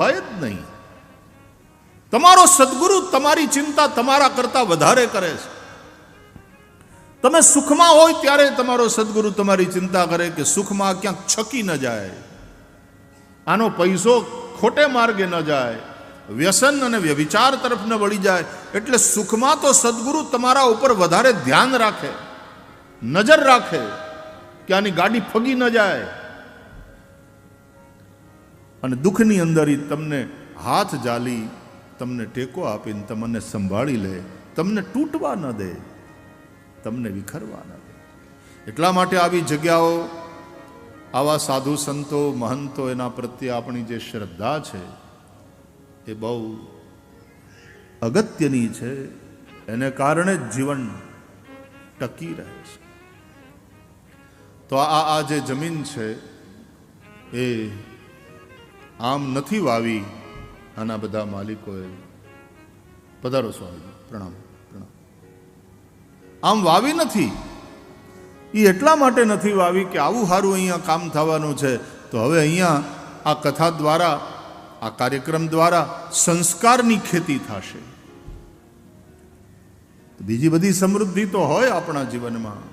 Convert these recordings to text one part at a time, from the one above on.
હોય જ નહીં. તમારો સદગુરુ તમારી ચિંતા તમારા કરતા વધારે કરે છે. તમે સુખમાં હોય ત્યારે તમારો સદગુરુ તમારી ચિંતા કરે કે સુખમાં ક્યાંક છકી ન જાય, આનો પૈસો ખોટે માર્ગે ન જાય, વ્યસન અને વ્યભિચાર તરફ ન વળી જાય. એટલે સુખમાં તો સદગુરુ તમારા ઉપર વધારે ધ્યાન રાખે, નજર રાખે કે આની ગાડી ફગી ન જાય. અને દુઃખની અંદર તમને હાથ જાલી, તમને ટેકો આપીને તમને સંભાળી લે, તમને તૂટવા ન દે, તમને વિખરવા ન દે. એટલા માટે આવી જગ્યાઓ, આવા સાધુ સંતો મહંતો, એના પ્રત્યે આપણી જે શ્રદ્ધા છે એ બહુ અગત્યની છે. એને કારણે જ જીવન ટકી રહે છે. તો આ જે જમીન છે એ આમ નથી વાવી. આના બધા માલિકોએ, પધારો સ્વામી, પ્રણામ પ્રણામ. આમ વાવી નથી. એ એટલા માટે નથી વાવી કે આવું સારું અહીંયા કામ થવાનું છે, તો હવે અહીંયા આ કથા દ્વારા, આ કાર્યક્રમ દ્વારા સંસ્કારની ખેતી થશે. બીજી બધી સમૃદ્ધિ તો હોય આપણા જીવનમાં,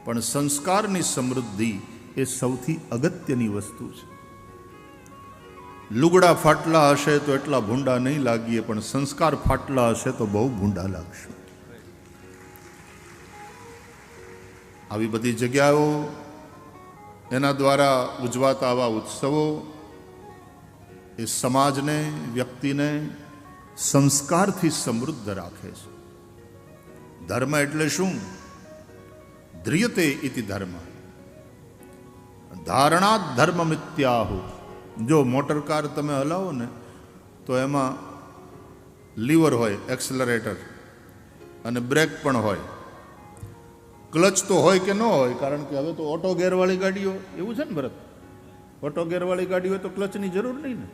પણ સંસ્કારની સમૃદ્ધિ એ સૌથી અગત્યની વસ્તુ છે. લુગડા ફાટલા હશે તો એટલા ભૂંડા નહીં લાગીએ, પણ સંસ્કાર ફાટલા હશે તો બહુ ભૂંડા લાગશે. આવી બધી જગ્યાઓ, એના દ્વારા ઉજવાતા આવા ઉત્સવો એ સમાજને, વ્યક્તિને સંસ્કારથી સમૃદ્ધ રાખે છે. ધર્મ એટલે શું? ધ્રિયતે ઇતિ ધર્મ, ધારણા ધર્મ મિત્યાહુ. જો મોટર કાર તમે હલાવો ને તો એમાં લીવર હોય, એક્સલરેટર, અને બ્રેક પણ હોય. ક્લચ તો હોય કે ન હોય, કારણ કે હવે તો ઓટો ગેરવાળી ગાડીઓ, એવું છે ને ભરત, ઓટો ગેરવાળી ગાડી હોય તો ક્લચની જરૂર નહીં ને,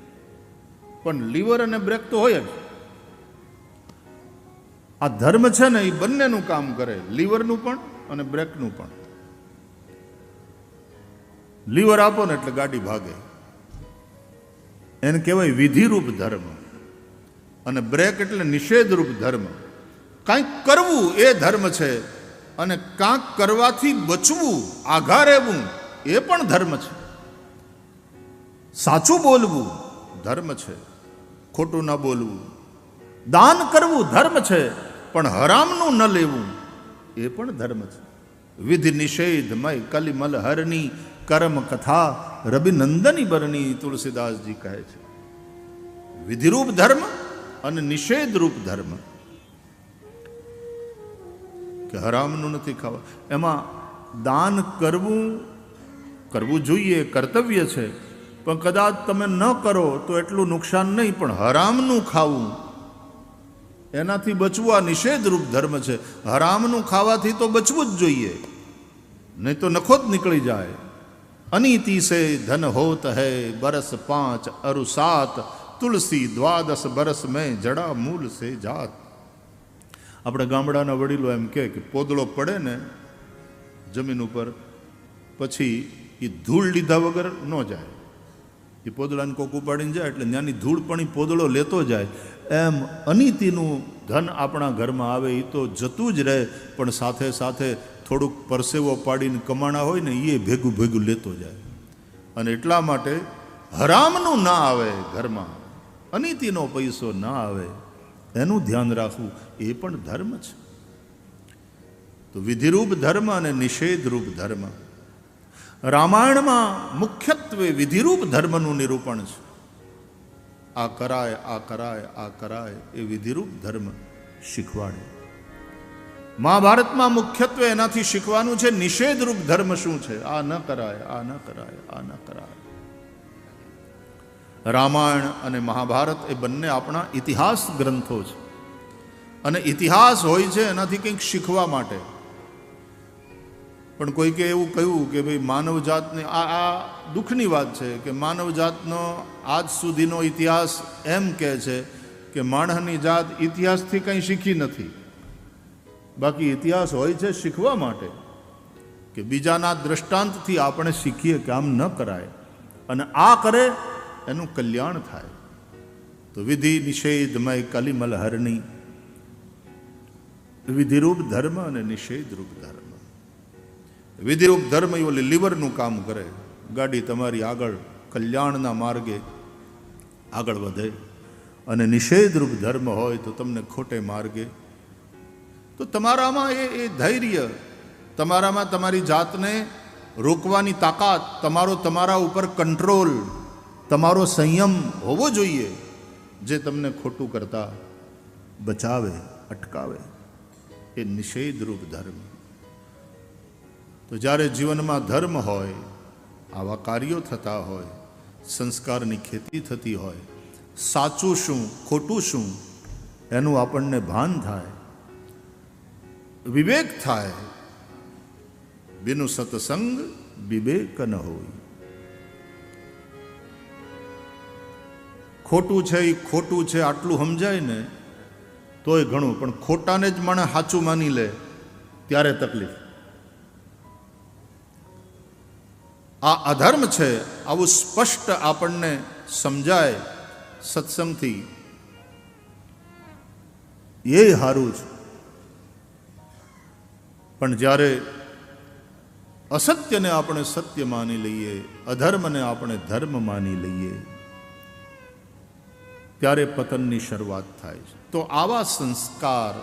પણ લીવર અને બ્રેક તો હોય જ. આ ધર્મ છે ને એ બંનેનું કામ કરે, લીવરનું પણ અને બ્રેકનું પણ. લીવર આપો ને એટલે ગાડી ભાગે, એને કહેવાય વિધિરૂપ ધર્મ. અને બ્રેક એટલે નિષેધરૂપ ધર્મ. કાંઈક કરવું એ ધર્મ છે, અને કાંક કરવાથી બચવું, આઘા રહેવું એ પણ ધર્મ છે. સાચું બોલવું ધર્મ છે, ખોટું ન બોલવું. દાન કરવું ધર્મ છે, પણ હરામનું ન લેવું એ પણ ધર્મ છે. વિધિ નિષેધમય કલિમલ હરની કર્મ કથા રવિનંદની બરની, તુલસીદાસજી કહે છે. વિધિરૂપ ધર્મ અને નિષેધરૂપ ધર્મ, કે હરામનું નથી ખાવા. એમાં દાન કરવું જોઈએ, કર્તવ્ય છે, પણ કદાચ તમે ન કરો તો એટલું નુકસાન નહીં, પણ હરામનું ખાવું એનાથી બચવું આ નિષેધરૂપ ધર્મ છે. હરામનું ખાવાથી તો બચવું જ જોઈએ, નહીં તો નખો જ નીકળી જાય. અનીતિ સે ધન હોત હૈ બરસ 5 અરુ 7, તુલસી 12 બરસ મેં જડા મૂલ સે જાત. આપણે ગામડાના વડીલો એમ કે પોદળો પડે ને જમીન ઉપર, પછી એ ધૂળ લીધા વગર ન જાય. એ પોદળાને કોક ઉપાડીને જાય એટલે ત્યાંની ધૂળ પણ એ પોદળો લેતો જાય. એમ અનીતિનું ધન આપણા ઘરમાં આવે એ તો જતું જ રહે, પણ સાથે સાથે થોડુંક પરસેવો પાડીને કમાણા હોય ને એ ભેગું ભેગું લેતો જાય. અને એટલા માટે હરામનું ના આવે ઘરમાં, અનીતિનો પૈસો ના આવે, એનું ધ્યાન રાખવું એ પણ ધર્મ છે. તો વિધિરૂપ ધર્મ અને નિષેધરૂપ ધર્મ. રામાયણમાં મુખ્યત્વે વિધિરૂપ ધર્મનું નિરૂપણ છે. આ કરાય, આ કરાય, આ કરાય, એ વિધિરૂપ ધર્મ શીખવાડે. મહાભારતમાં મુખ્યત્વે એનાથી શીખવાનું છે નિષેધરૂપ ધર્મ શું છે. આ ન કરાય, આ ન કરાય, આ ન કરાય. રામાયણ અને મહાભારત એ બંને આપણા ઇતિહાસ ગ્રંથો છે, અને ઇતિહાસ હોય છે એનાથી કંઈક શીખવા માટે. પણ કોઈકે એવું કહ્યું કે ભાઈ માનવજાતને, આ દુઃખની વાત છે કે માનવજાતનો આજ સુધીનો ઇતિહાસ એમ કહે છે કે માણસની જાત ઇતિહાસથી કંઈ શીખી નથી. બાકી ઇતિહાસ હોય છે શીખવા માટે, કે બીજાના દ્રષ્ટાંતથી આપણે શીખીએ કે આમ ન કરાય, અને આ કરે એનું કલ્યાણ થાય. તો વિધિ નિષેધમય કલિમલ હરણી, વિધિરૂપ ધર્મ અને નિષેધરૂપ ધર્મ. વિધિરૂપ ધર્મ એ ઓલી લીવરનું કામ કરે, ગાડી તમારી આગળ કલ્યાણના માર્ગે આગળ વધે, અને નિષેધરૂપ ધર્મ હોય તો તમને ખોટે માર્ગે. તો તમારામાં એ ધૈર્ય, તમારામાં તમારી જાતને રોકવાની તાકાત, તમારા ઉપર કંટ્રોલ, તમારો સંયમ હોવો જોઈએ, જે તમને ખોટું કરતા બચાવે, અટકાવે. એ નિષેધરૂપ ધર્મ. તો જ્યારે જીવનમાં ધર્મ હોય, આવા કાર્યો થતા હોય, સંસ્કારની ખેતી થતી હોય, સાચું શું ખોટું શું એનું આપણને ભાન થાય, વિવેક થાય. બિનુ સત્સંગ વિવેક ન હોય. ખોટું છે એ ખોટું છે આટલું સમજાય ને તોય ઘણું, પણ ખોટાને જ માણસ સાચું માની લે ત્યારે તકલીફ. આ અધર્મ છે આવું સ્પષ્ટ આપણને સમજાય સત્સંગથી, એ સારું છે. પણ જ્યારે અસત્યને આપણે સત્ય માની લઈએ, અધર્મને આપણે ધર્મ માની લઈએ, ત્યારે પતનની શરૂઆત થાય છે. તો આવા સંસ્કાર,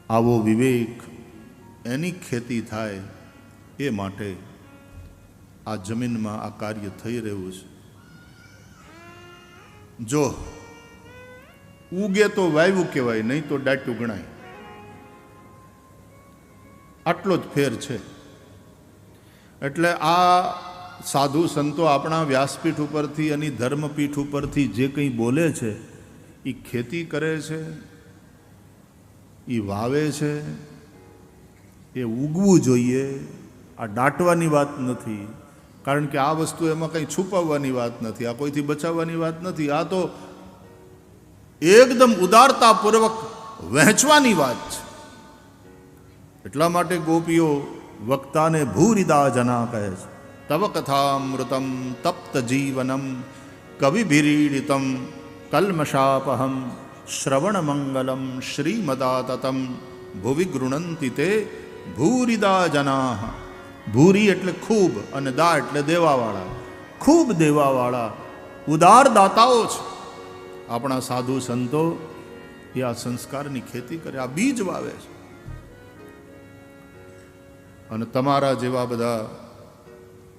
આવો વિવેક, એની ખેતી થાય એ માટે આ જમીનમાં આ કાર્ય થઈ રહ્યું છે. જો ઉગે તો વાવ્યું કહેવાય, નહીં તો દાટ્યું ગણાય. આટલો જ ફેર છે. એટલે આ સાધુ સંતો આપણા વ્યાસપીઠ ઉપરથી અને ધર્મપીઠ ઉપરથી જે કંઈ બોલે છે, એ ખેતી કરે છે, એ વાવે છે, એ ઉગવું જોઈએ. આ દાટવાની વાત નથી, કારણ કે આ વસ્તુ એમાં કંઈ છુપાવવાની વાત નથી, આ કોઈથી બચાવવાની વાત નથી. આ તો એકદમ ઉદારતાપૂર્વક વહેંચવાની વાત છે. એટલા માટે ગોપીઓ વક્તાને ભૂરિદા જના કહે છે. તવ કથામૃતમ તપ્ત જીવનમ કવિભીરીડિતમ કલ્મષાપહમ શ્રવણ મંગલમ શ્રીમદાતતમ ભુવિ ગૃણંતિ તે ભૂરિદા જના. ભૂરી એટલે ખૂબ, અને દા એટલે દેવાવાળા. ખૂબ દેવાવાળા ઉદાર દાતાઓ છે આપણા સાધુ સંતો. એ આ સંસ્કારની ખેતી કરે, આ બીજ વાવે છે. અને તમારા જેવા બધા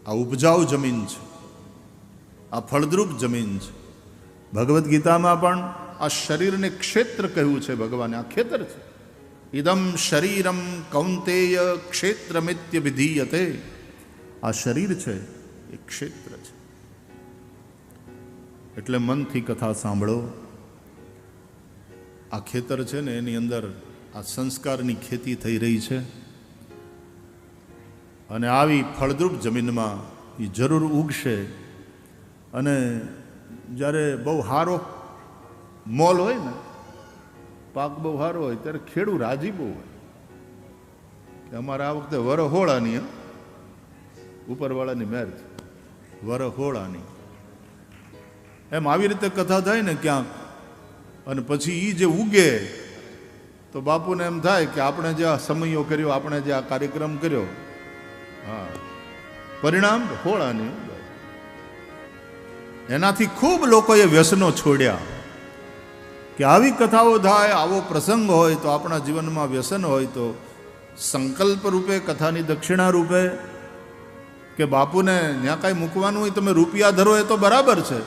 આ ઉપજાઉ જમીન છે, આ ફળદ્રુપ જમીન છે. ભગવદ્ ગીતામાં પણ આ શરીરને ક્ષેત્ર કહ્યું છે ભગવાને. આ ખેતર છે. ઇદમ શરીરમ કૌંતેય ક્ષેત્રમિત્ય વિધીયતે. આ શરીર છે એ ક્ષેત્ર છે. એટલે મનથી કથા સાંભળો. આ ખેતર છે ને, એની અંદર આ સંસ્કારની ખેતી થઈ રહી છે. અને આવી ફળદ્રુપ જમીનમાં એ જરૂર ઉગશે. અને જ્યારે બહુ સારો મોલ હોય ને, પાક બહુ સારો હોય, ત્યારે ખેડૂત રાજી બહુ હોય કે અમારે આ વખતે વરહોળાની, ઉપરવાળાની મહેર, વરહોળાની. એમ આવી રીતે કથા થાય ને ક્યાંક, અને પછી એ જે ઉગે તો બાપુને એમ થાય કે આપણે જે આ સમયો કર્યો, આપણે જે આ કાર્યક્રમ કર્યો, હા, પરિણામ હોળાની. એનાથી ખૂબ લોકોએ વ્યસનો છોડ્યા. કે આવી કથાઓ થાય, આવો પ્રસંગ હોય તો આપણા જીવનમાં વ્યસન હોય તો સંકલ્પ રૂપે, કથાની દક્ષિણા રૂપે, કે બાપુને ત્યાં કાંઈ મૂકવાનું હોય તમે રૂપિયા ધરો એ તો બરાબર છે,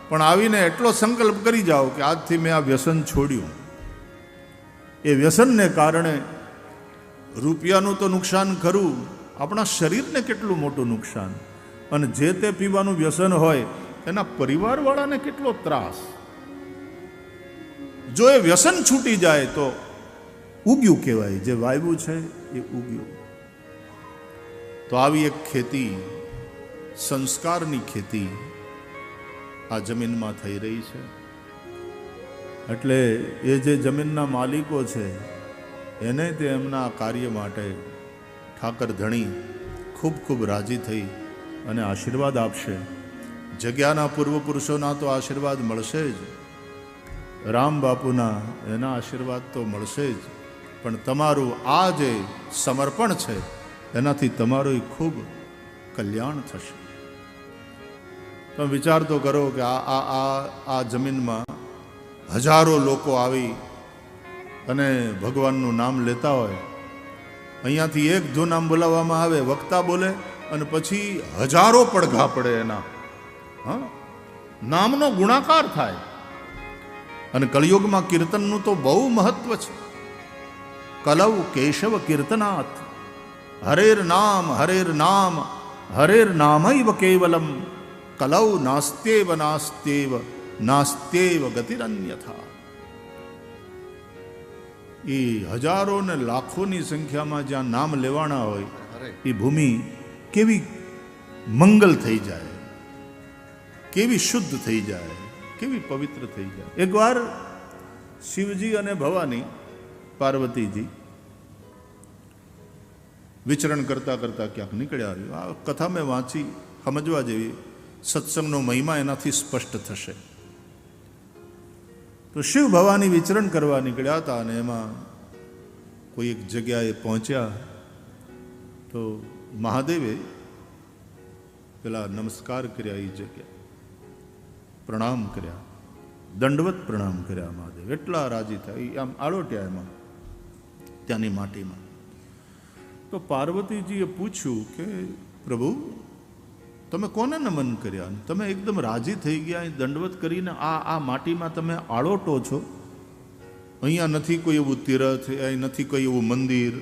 પણ આવીને એટલો સંકલ્પ કરી જાઓ કે આજથી મેં આ વ્યસન છોડ્યું. એ વ્યસનને કારણે રૂપિયાનું તો નુકસાન ખરું, આપણા શરીરને કેટલું મોટું નુકસાન. અને જે તે પીવાનું વ્યસન હોય એના પરિવારવાળાને કેટલો ત્રાસ. જો એ વ્યસન છૂટી જાય તો ઉગ્યું કહેવાય, જે વાવ્યું છે એ ઉગ્યું. તો આવી એક ખેતી, સંસ્કારની ખેતી આ જમીનમાં થઈ રહી છે. એટલે એ જે જમીનના માલિકો છે એને તે એમના કાર્ય માટે ઠાકર ધણી ખૂબ ખૂબ રાજી થઈ અને આશીર્વાદ આપશે. જગ્યાના પૂર્વ પુરુષોના તો આશીર્વાદ મળશે જ, રામ બાપુના એના આશીર્વાદ તો મળશે જ, પણ તમારું આ જે સમર્પણ છે એનાથી તમારું ખૂબ કલ્યાણ થશે. તમે વિચાર તો કરો કે આ જમીનમાં હજારો લોકો આવી અને ભગવાનનું નામ લેતા હોય, અહીંયાથી એક જો નામ બોલાવવામાં આવે, વક્તા બોલે અને પછી હજારો પડઘા પડે એના, હા, નામનો ગુણાકાર થાય. અને કળિયુગમાં કીર્તનનું તો બહુ મહત્વ છે. કલૌ કેશવ કીર્તનાથ, હરેર નામ હરેર નામ હરેર નામૈવ કેવલમ, કલૌ નાસ્ત્યેવ નાસ્ત્યેવ નાસ્ત્યેવ ગતિરન્યથા. એ હજારો ને લાખોની સંખ્યામાં જ્યાં નામ લેવાના હોય એ ભૂમિ કેવી મંગલ થઈ જાય, કેવી શુદ્ધ થઈ જાય, કેવી પવિત્ર થઈ જાય. એકવાર શિવજી અને ભવાની પાર્વતીજી વિચરણ કરતા કરતા ક્યાંક નીકળ્યા. આ કથા મેં વાંચી, સમજવા જેવી. સત્સંગનો મહિમા એનાથી સ્પષ્ટ થશે. તો શિવ ભવાની વિચરણ કરવા નીકળ્યા હતા અને એમાં કોઈ એક જગ્યાએ પહોંચ્યા તો મહાદેવે પેલા નમસ્કાર કર્યા, એ જગ્યા પ્રણામ કર્યા, દંડવત પ્રણામ કર્યા. મહાદેવ એટલા રાજી થયા, આમ આળોટ્યા એમાં ત્યાંની માટીમાં. તો પાર્વતીજીએ પૂછ્યું કે પ્રભુ તમે કોને નમન કર્યા? તમે એકદમ રાજી થઈ ગયા, દંડવત કરીને આ માટીમાં તમે આળોટો છો. અહીંયા નથી કોઈ એવું તીર્થ, અહીં નથી કોઈ એવું મંદિર,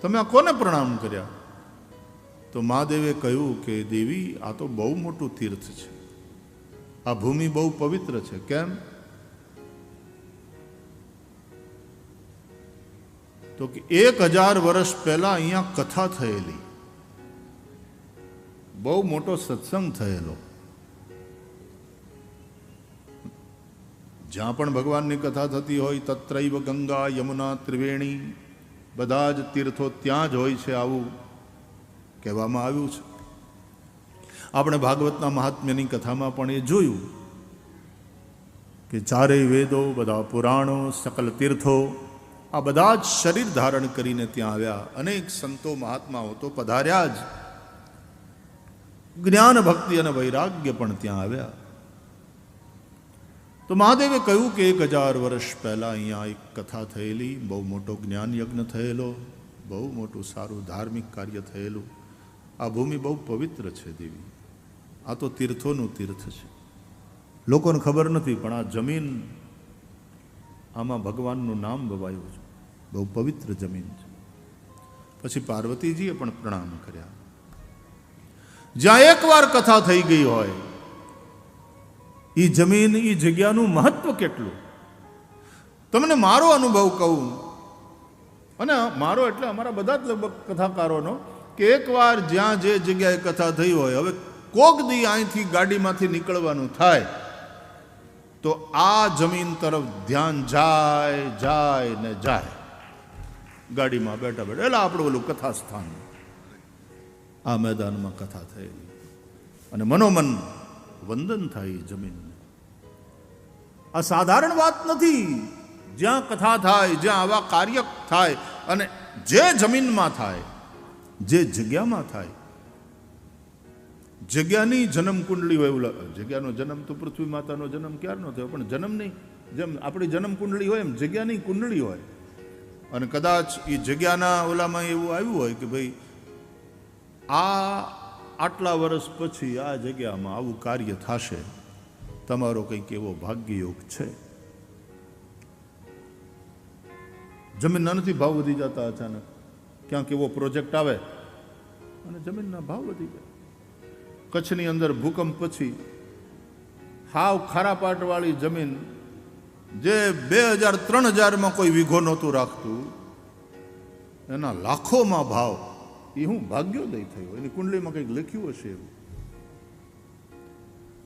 તમે આ કોને પ્રણામ કર્યા? તો મહાદેવે કહ્યું કે દેવી, આ તો બહુ મોટું તીર્થ છે, આ ભૂમિ બહુ પવિત્ર છે. કેમ? તો કે 1000 વર્ષ પહેલા અહીંયા કથા થયેલી, બહુ મોટો સત્સંગ થયેલો. જ્યાં પણ ભગવાનની કથા થતી હોય, તત્રૈવ ગંગા યમુના ત્રિવેણી, બધા જ તીર્થો ત્યાં જ હોય છે, આવું કહેવામાં આવ્યું છે. આપણે ભાગવતના મહાત્મ્યની કથામાં પણ એ જોયું કે ચારેય વેદો, બધા પુરાણો, સકલ તીર્થો, આ બધા જ શરીર ધારણ કરીને ત્યાં આવ્યા. અનેક સંતો મહાત્માઓ તો પધાર્યા જ, જ્ઞાન ભક્તિ અને વૈરાગ્ય પણ ત્યાં આવ્યા. તો મહાદેવે કહ્યું કે 1000 વર્ષ પહેલા અહીંયા એક કથા થયેલી, બહુ મોટો જ્ઞાન યજ્ઞ થયેલો, બહુ મોટું સારું ધાર્મિક કાર્ય થયેલું. આ ભૂમિ બહુ પવિત્ર છે દેવી, આ તો તીર્થોનું તીર્થ છે. લોકોને ખબર નથી, પણ આ જમીન, આમાં ભગવાનનું નામ વવાયું છે, બહુ પવિત્ર જમીન છે. પછી પાર્વતીજીએ પણ પ્રણામ કર્યા. જ્યાં એકવાર કથા થઈ ગઈ હોય, એ જમીન, એ જગ્યાનું મહત્વ કેટલું. તમને મારો અનુભવ કહું, અને મારો એટલે અમારા બધા જ લગભગ કથાકારોનો, કે એકવાર જ્યાં જે જગ્યાએ કથા થઈ હોય, હવે કોક દી અહીંથી ગાડીમાંથી નીકળવાનું થાય તો આ જમીન તરફ ધ્યાન જાય જાય ને જાય. ગાડીમાં બેઠા બેઠા એટલે આપણું ઓલું કથા સ્થાન, આ મેદાનમાં કથા થયેલી, અને મનોમન વંદન થાય જમીનને. આ સાધારણ વાત નથી. જ્યાં કથા થાય, જ્યાં આવા કાર્ય થાય, અને જે જમીનમાં થાય, જે જગ્યામાં થાય, જગ્યાની જન્મ કુંડળી હોય. જગ્યાનો જન્મ તો પૃથ્વી માતાનો જન્મ ક્યારનો થયો, પણ જન્મ નહીં, જેમ આપણી જન્મ કુંડળી હોય એમ જગ્યાની કુંડળી હોય. અને કદાચ એ જગ્યાના ઓલામાં એવું આવ્યું હોય કે ભાઈ આટલા વર્ષ પછી આ જગ્યામાં આવું કાર્ય થશે, તમારો કંઈક એવો ભાગ્યયોગ છે. જમીનના નથી ભાવ વધી જતા અચાનક, ક્યાંક એવો પ્રોજેક્ટ આવે અને જમીનના ભાવ વધી જાય. કચ્છની અંદર ભૂકંપ પછી હાવ ખારા પાટવાળી જમીન, જે 2000-3000માં કોઈ વીઘો નહોતું રાખતું, એના લાખોમાં ભાવ. એ હું ભાગ્યોદય થયો, એની કુંડલીમાં કંઈક લખ્યું હશે એવું.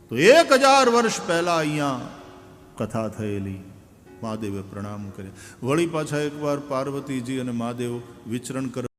તો 1000 વર્ષ પહેલા અહીંયા કથા થયેલી. મહાદેવે પ્રણામ કર્યા. વળી પાછા એકવાર પાર્વતીજી અને મહાદેવ વિચરણ કરે